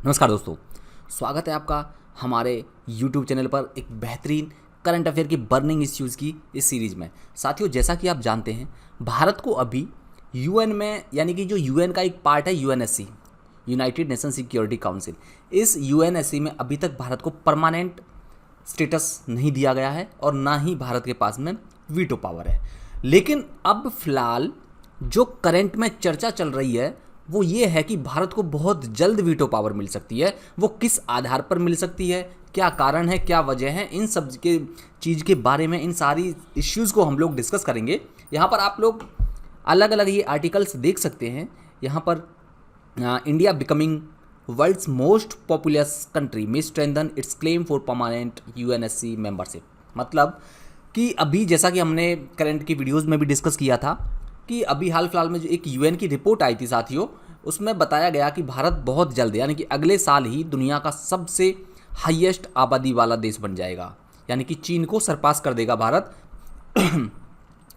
नमस्कार दोस्तों, स्वागत है आपका हमारे YouTube चैनल पर एक बेहतरीन करंट अफेयर की बर्निंग इश्यूज़ की इस सीरीज़ में। साथियों, जैसा कि आप जानते हैं, भारत को अभी यूएन में, यानी कि जो यूएन का एक पार्ट है UNSC, United nation security council, इस यूएनएससी में अभी तक भारत को परमानेंट स्टेटस नहीं दिया गया है और ना ही भारत के पास में वीटो पावर है। लेकिन अब फिलहाल जो करंट में चर्चा चल रही है वो ये है कि भारत को बहुत जल्द वीटो पावर मिल सकती है। वो किस आधार पर मिल सकती है, क्या कारण है, क्या वजह है, इन सब के चीज़ के बारे में, इन सारी इश्यूज़ को हम लोग डिस्कस करेंगे। यहाँ पर आप लोग अलग अलग ये आर्टिकल्स देख सकते हैं। यहाँ पर India becoming world's most populous country में strengthen its claim for permanent UNSC membership. मतलब कि अभी जैसा कि हमने करंट की वीडियोस में भी डिस्कस किया था कि अभी हाल फिलहाल में जो एक यूएन की रिपोर्ट आई थी साथियों, उसमें बताया गया कि भारत बहुत जल्द, यानी कि अगले साल ही दुनिया का सबसे हाईएस्ट आबादी वाला देश बन जाएगा, यानी कि चीन को सरपास कर देगा भारत।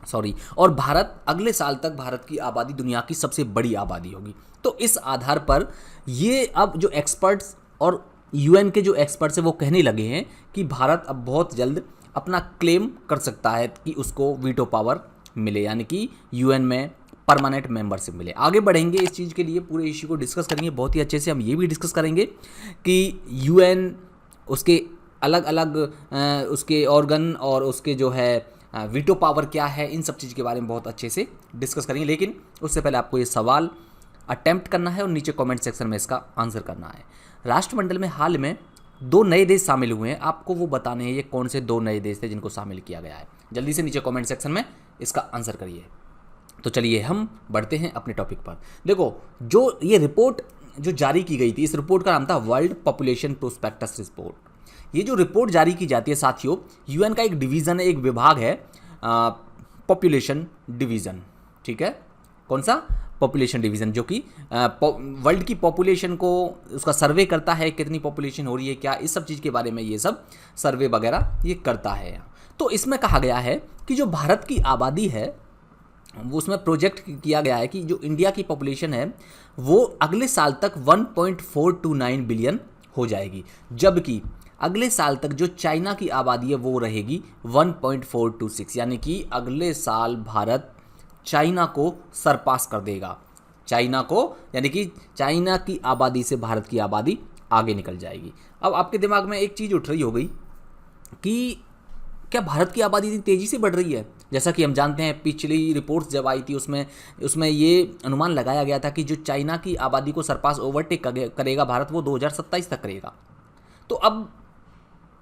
सॉरी, और भारत अगले साल तक भारत की आबादी दुनिया की सबसे बड़ी आबादी होगी। तो इस आधार पर ये अब जो एक्सपर्ट्स और यूएन के जो एक्सपर्ट्स हैं वो कहने लगे हैं कि भारत अब बहुत जल्द अपना क्लेम कर सकता है कि उसको वीटो पावर मिले, यानी कि यूएन में परमानेंट मेंबरशिप मिले। आगे बढ़ेंगे इस चीज़ के लिए, पूरे इश्यू को डिस्कस करेंगे बहुत ही अच्छे से। हम ये भी डिस्कस करेंगे कि यूएन, उसके अलग अलग उसके ऑर्गन और उसके जो है वीटो पावर क्या है, इन सब चीज़ के बारे में बहुत अच्छे से डिस्कस करेंगे। लेकिन उससे पहले आपको ये सवाल अटेम्प्ट करना है और नीचे कमेंट सेक्शन में इसका आंसर करना है। राष्ट्रमंडल में हाल में 2 नए देश शामिल हुए हैं, आपको वो बताने हैं ये कौन से 2 नए देश थे जिनको शामिल किया गया है। जल्दी से नीचे कमेंट सेक्शन में इसका आंसर करिए। तो चलिए हम बढ़ते हैं अपने टॉपिक पर। देखो, जो ये रिपोर्ट जो जारी की गई थी, इस रिपोर्ट का नाम था वर्ल्ड पॉपुलेशन प्रोस्पेक्टस रिपोर्ट। ये जो रिपोर्ट जारी की जाती है साथियों, यूएन का एक डिवीज़न है, एक विभाग है, पॉपुलेशन डिवीज़न। ठीक है, कौन सा? पॉपुलेशन डिवीज़न, जो कि वर्ल्ड की पॉपुलेशन को उसका सर्वे करता है, कितनी पॉपुलेशन हो रही है, क्या, इस सब चीज़ के बारे में ये सब सर्वे वगैरह ये करता है। तो इसमें कहा गया है कि जो भारत की आबादी है वो, उसमें प्रोजेक्ट किया गया है कि जो इंडिया की पॉपुलेशन है वो अगले साल तक 1.429 बिलियन हो जाएगी, जबकि अगले साल तक जो चाइना की आबादी है वो रहेगी 1.426, यानी कि अगले साल भारत चाइना को सरपास कर देगा। चाइना को, यानी कि चाइना की आबादी से भारत की आबादी आगे निकल जाएगी। अब आपके दिमाग में एक चीज़ उठ रही हो गई कि क्या भारत की आबादी इतनी तेज़ी से बढ़ रही है? जैसा कि हम जानते हैं, पिछली रिपोर्ट्स जब आई थी उसमें ये अनुमान लगाया गया था कि जो चाइना की आबादी को सरपास ओवरटेक करेगा भारत, वो 2027 तक करेगा। तो अब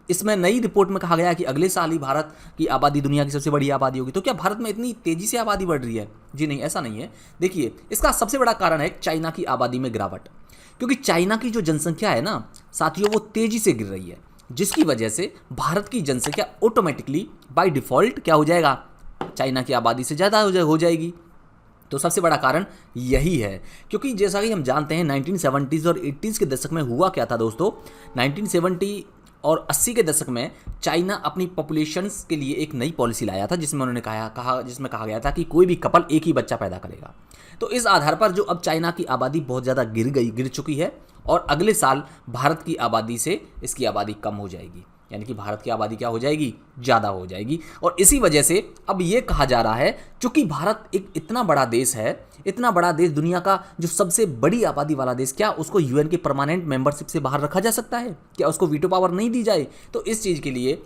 इसमें नई रिपोर्ट में कहा गया कि अगले साल ही भारत की आबादी दुनिया की सबसे बड़ी आबादी होगी। तो क्या भारत में इतनी तेज़ी से आबादी बढ़ रही है? जी नहीं, ऐसा नहीं है। देखिए, इसका सबसे बड़ा कारण है चाइना की आबादी में गिरावट, क्योंकि चाइना की जो जनसंख्या है ना साथियों, वो तेज़ी से गिर रही है, जिसकी वजह से भारत की जनसंख्या ऑटोमेटिकली बाय डिफ़ॉल्ट क्या हो जाएगा? चाइना की आबादी से ज़्यादा हो जाएगी। तो सबसे बड़ा कारण यही है, क्योंकि जैसा कि हम जानते हैं 1970s और 80s के दशक में हुआ क्या था दोस्तों। 1970 और 80 के दशक में चाइना अपनी पॉपुलेशंस के लिए एक नई पॉलिसी लाया था, जिसमें उन्होंने जिसमें कहा गया था कि कोई भी कपल एक ही बच्चा पैदा करेगा। तो इस आधार पर जो अब चाइना की आबादी बहुत ज़्यादा गिर चुकी है और अगले साल भारत की आबादी से इसकी आबादी कम हो जाएगी, यानी कि भारत की आबादी क्या हो जाएगी? ज़्यादा हो जाएगी। और इसी वजह से अब ये कहा जा रहा है, चूंकि भारत एक इतना बड़ा देश है, इतना बड़ा देश, दुनिया का जो सबसे बड़ी आबादी वाला देश, क्या उसको यूएन के परमानेंट मेंबरशिप से बाहर रखा जा सकता है? क्या उसको वीटो पावर नहीं दी जाए? तो इस चीज़ के लिए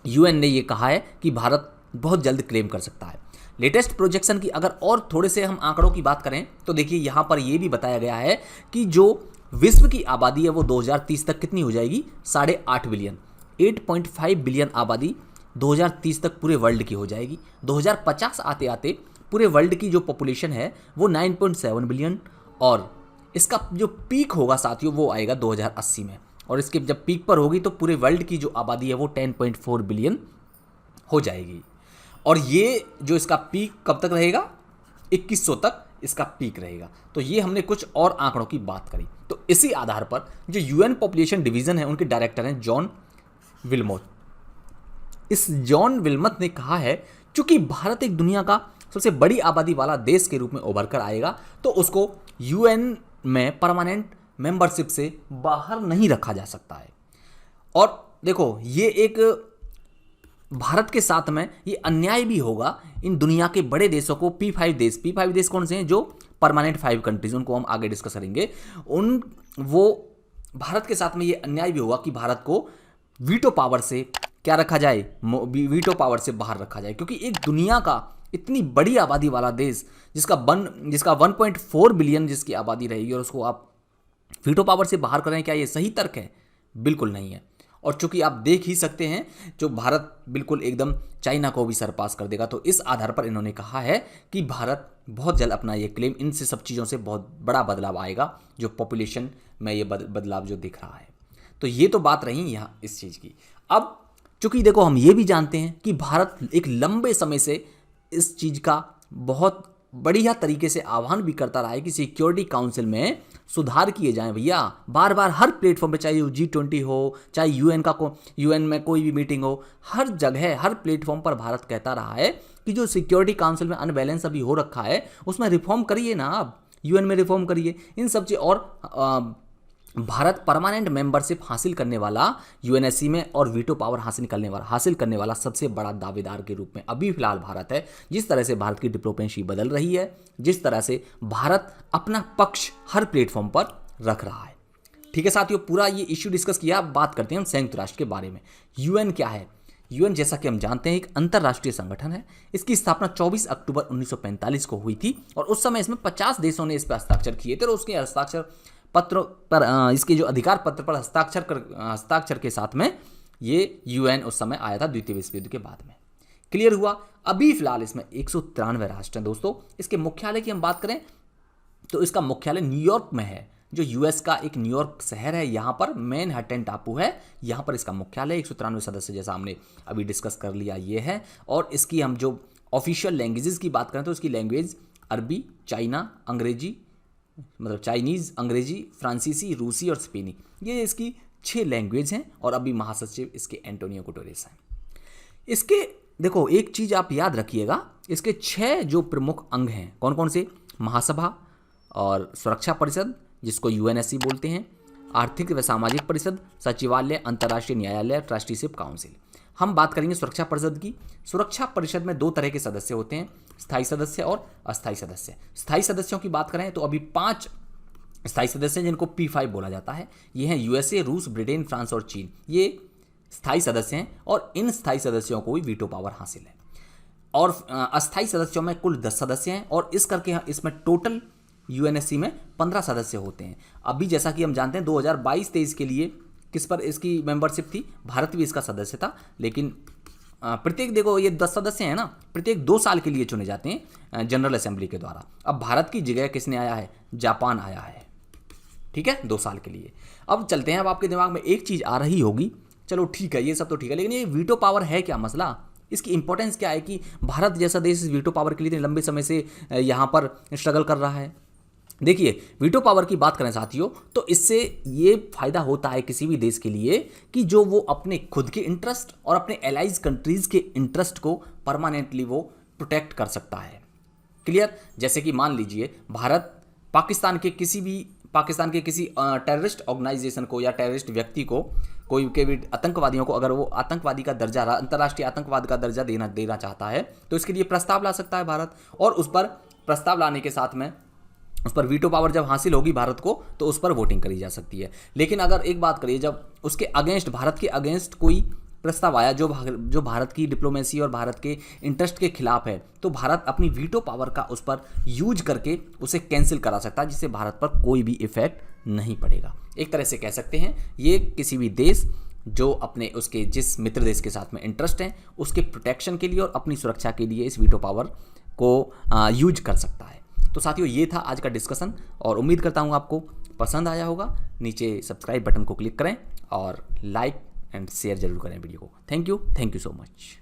यूएन ने ये कहा है कि भारत बहुत जल्द क्लेम कर सकता है। लेटेस्ट प्रोजेक्शन की अगर और थोड़े से हम आंकड़ों की बात करें तो देखिए, यहाँ पर यह भी बताया गया है कि जो विश्व की आबादी है वो 2030 तक कितनी हो जाएगी? 8.5 बिलियन, 8.5 बिलियन आबादी 2030 तक पूरे वर्ल्ड की हो जाएगी। 2050 आते आते पूरे वर्ल्ड की जो पॉपुलेशन है वो 9.7 बिलियन, और इसका जो पीक होगा साथियों वो आएगा 2080 में, और इसके जब पीक पर होगी तो पूरे वर्ल्ड की जो आबादी है वो 10.4 बिलियन हो जाएगी। और ये जो इसका पीक कब तक रहेगा? 2100 तक इसका पीक रहेगा। तो ये हमने कुछ और आंकड़ों की बात करी। तो इसी आधार पर जो यूएन पॉपुलेशन डिवीज़न है, उनके डायरेक्टर हैं जॉन विल्मोट। इस जॉन विल्मट ने कहा है, चूंकि भारत एक दुनिया का सबसे बड़ी आबादी वाला देश के रूप में उभर कर आएगा, तो उसको यूएन में परमानेंट मेंबरशिप से बाहर नहीं रखा जा सकता है। और देखो, ये एक भारत के साथ में ये अन्याय भी होगा इन दुनिया के बड़े देशों को। P5 देश कौन से हैं? जो परमानेंट 5 कंट्रीज, उनको हम आगे डिस्कस करेंगे। वो भारत के साथ में ये अन्याय भी होगा कि भारत को वीटो पावर से क्या रखा जाए? वीटो पावर से बाहर रखा जाए, क्योंकि एक दुनिया का इतनी बड़ी आबादी वाला देश जिसका 1.4 बिलियन जिसकी आबादी रहेगी, और उसको आप वीटो पावर से बाहर करें, क्या ये सही तर्क है? बिल्कुल नहीं है। और चूंकि आप देख ही सकते हैं, जो भारत बिल्कुल एकदम चाइना को भी सरपास कर देगा, तो इस आधार पर इन्होंने कहा है कि भारत बहुत जल्द अपना ये क्लेम, इनसे सब चीज़ों से बहुत बड़ा बदलाव आएगा, जो पॉपुलेशन में ये बदलाव जो दिख रहा है। तो ये तो बात रही यहाँ इस चीज़ की। अब चूंकि देखो, हम ये भी जानते हैं कि भारत एक लंबे समय से इस चीज़ का बहुत बढ़िया तरीके से आह्वान भी करता रहा है कि सिक्योरिटी काउंसिल में सुधार किए जाएं भैया। बार बार हर प्लेटफॉर्म पे, चाहे G20 हो, चाहे यूएन में कोई भी मीटिंग हो, हर जगह हर प्लेटफॉर्म पर भारत कहता रहा है कि जो सिक्योरिटी काउंसिल में अनबैलेंस अभी हो रखा है उसमें रिफॉर्म करिए ना, आप यूएन में रिफॉर्म करिए, इन सब चीज़। और भारत परमानेंट मेंबरशिप हासिल करने वाला यूएनएससी में और वीटो पावर हासिल करने वाला सबसे बड़ा दावेदार के रूप में अभी फिलहाल भारत है। जिस तरह से भारत की डिप्लोमेसी बदल रही है, जिस तरह से भारत अपना पक्ष हर प्लेटफॉर्म पर रख रहा है। ठीक है साथियों, पूरा ये इश्यू डिस्कस किया। अब बात करते हैं हम संयुक्त राष्ट्र के बारे में। यूएन क्या है? यूएन जैसा कि हम जानते हैं एक अंतर्राष्ट्रीय संगठन है। इसकी स्थापना 24 अक्टूबर 1945 को हुई थी, और उस समय इसमें 50 देशों ने इस पर हस्ताक्षर किए थे। और उसके हस्ताक्षर पत्र पर, इसके जो अधिकार पत्र पर हस्ताक्षर के साथ में ये यूएन उस समय आया था, द्वितीय विश्व युद्ध के बाद में। क्लियर हुआ? अभी फिलहाल इसमें 193 राष्ट्र हैं दोस्तों। इसके मुख्यालय की हम बात करें तो इसका मुख्यालय न्यूयॉर्क में है, जो यूएस का एक न्यूयॉर्क शहर है। यहाँ पर मैनहट्टन टापू है, यहाँ पर इसका मुख्यालय। 193 सदस्य जैसा हमने अभी डिस्कस कर लिया ये है। और इसकी हम जो ऑफिशियल लैंग्वेजेस की बात करें तो इसकी लैंग्वेज अरबी, चाइनीज़, अंग्रेजी, फ्रांसीसी, रूसी और स्पेनी, ये इसकी 6 लैंग्वेज हैं। और अभी महासचिव इसके एंटोनियो गुटेरेस हैं। इसके देखो, एक चीज़ आप याद रखिएगा, इसके 6 जो प्रमुख अंग हैं, कौन कौन से? महासभा और सुरक्षा परिषद, जिसको यूएनएससी बोलते हैं, आर्थिक व सामाजिक परिषद, सचिवालय, अंतर्राष्ट्रीय न्यायालय, ट्रस्टीशिप काउंसिल। हम बात करेंगे सुरक्षा परिषद की। सुरक्षा परिषद में 2 तरह के सदस्य होते हैं, स्थायी सदस्य और अस्थायी सदस्य। स्थायी सदस्यों की बात करें तो अभी 5 स्थायी सदस्य जिनको P5 बोला जाता है। ये हैं यूएसए, रूस, ब्रिटेन, फ्रांस और चीन। ये स्थायी सदस्य हैं, और इन स्थायी सदस्यों को भी वीटो पावर हासिल है। और अस्थायी सदस्यों में कुल 10 सदस्य हैं, और इस करके इसमें टोटल यूएनएससी में 15 सदस्य होते हैं। अभी जैसा कि हम जानते हैं 2022-23 के लिए किस पर इसकी मेंबरशिप थी? भारत भी इसका सदस्य था, लेकिन प्रत्येक, देखो ये 10 सदस्य हैं ना, प्रत्येक 2 साल के लिए चुने जाते हैं जनरल असेंबली के द्वारा। अब भारत की जगह किसने आया है? जापान आया है। ठीक है, 2 साल के लिए। अब चलते हैं, अब आपके दिमाग में एक चीज़ आ रही होगी, चलो ठीक है ये सब तो ठीक है, लेकिन ये वीटो पावर है क्या मसला? इसकी इंपॉर्टेंस क्या है कि भारत जैसा देश इस वीटो पावर के लिए लंबे समय से यहाँ पर स्ट्रगल कर रहा है? देखिए, वीटो पावर की बात करें साथियों, तो इससे ये फायदा होता है किसी भी देश के लिए कि जो वो अपने खुद के इंटरेस्ट और अपने एलाइज कंट्रीज के इंटरेस्ट को परमानेंटली वो प्रोटेक्ट कर सकता है। क्लियर? जैसे कि मान लीजिए भारत पाकिस्तान के किसी टेररिस्ट ऑर्गेनाइजेशन को या टेररिस्ट व्यक्ति को, कोई के भी आतंकवादियों को, अगर वो आतंकवादी का दर्जा, अंतर्राष्ट्रीय आतंकवाद का दर्जा देना चाहता है, तो इसके लिए प्रस्ताव ला सकता है भारत। और उस पर प्रस्ताव लाने के साथ में उस पर वीटो पावर जब हासिल होगी भारत को, तो उस पर वोटिंग करी जा सकती है। लेकिन अगर एक बात करिए, जब उसके अगेंस्ट, भारत के अगेंस्ट कोई प्रस्ताव आया जो भारत की डिप्लोमेसी और भारत के इंटरेस्ट के खिलाफ है, तो भारत अपनी वीटो पावर का उस पर यूज करके उसे कैंसिल करा सकता है, जिससे भारत पर कोई भी इफेक्ट नहीं पड़ेगा। एक तरह से कह सकते हैं ये किसी भी देश जो अपने उसके जिस मित्र देश के साथ में इंटरेस्ट है उसके प्रोटेक्शन के लिए और अपनी सुरक्षा के लिए इस वीटो पावर को यूज कर सकता है। तो साथियों, ये था आज का डिस्कशन, और उम्मीद करता हूँ आपको पसंद आया होगा। नीचे सब्सक्राइब बटन को क्लिक करें और लाइक एंड शेयर जरूर करें वीडियो को। Thank you so much.